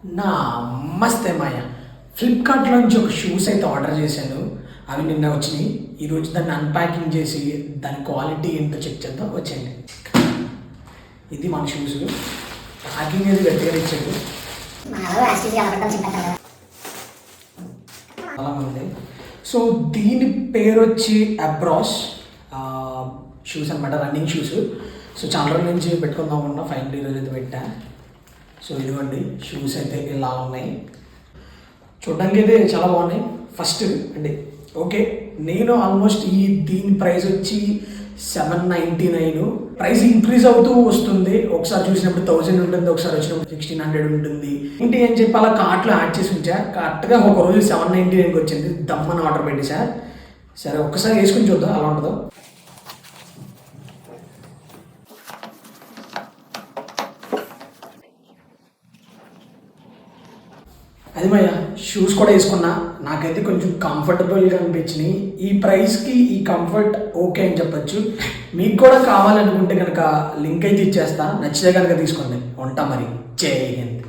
నమస్తే మాయ. ఫ్లిప్కార్ట్లో నుంచి ఒక షూస్ అయితే ఆర్డర్ చేశాను. అవి నిన్న వచ్చినాయి. ఈరోజు దాన్ని అన్ప్యాకింగ్ చేసి దాని క్వాలిటీ ఏంటో చెక్ చేద్దాం. వచ్చేయండి. ఇది మన షూస్. ప్యాకింగ్ అనేది గట్టిగా ఇచ్చాడు. అలా ఉంది. సో దీని పేరు వచ్చి అబ్రాస్ షూస్ అనమాట, రన్నింగ్ షూస్. సో చాలా రోజుల నుంచి పెట్టుకుందాం ఉన్నా, ఫైనల్ ఈరోజు అయితే పెట్టా. సో ఇదిగోండి షూస్ అయితే ఇలా ఉన్నాయి. చూడడానికి అయితే చాలా బాగున్నాయి. ఫస్ట్ అండి ఓకే, నేను ఆల్మోస్ట్ దీని ప్రైస్ వచ్చి 799. ప్రైస్ ఇంక్రీజ్ అవుతూ వస్తుంది. ఒకసారి చూసినప్పుడు 1000 ఉంటుంది, ఒకసారి వచ్చినప్పుడు 1600 ఉంటుంది. ఏంటి అని చెప్పి అలా కార్ట్లో యాడ్ చేసి ఉంచా. కరెక్ట్గా ఒక రోజు 799కి వచ్చింది. దమ్మని ఆర్డర్ పెట్టేసా. సరే ఒక్కసారి వేసుకుని చూద్దాం అలా ఉంటుందో. అది మయ్య షూస్ కూడా వేసుకున్నా. నాకైతే కొంచెం కంఫర్టబుల్గా అనిపించినాయి. ఈ ప్రైస్కి ఈ కంఫర్ట్ ఓకే అని చెప్పచ్చు. మీకు కూడా కావాలనుకుంటే కనుక లింక్ అయితే ఇచ్చేస్తా. నచ్చితే కనుక తీసుకోండి. ఉంటా మరి. జై హింద్.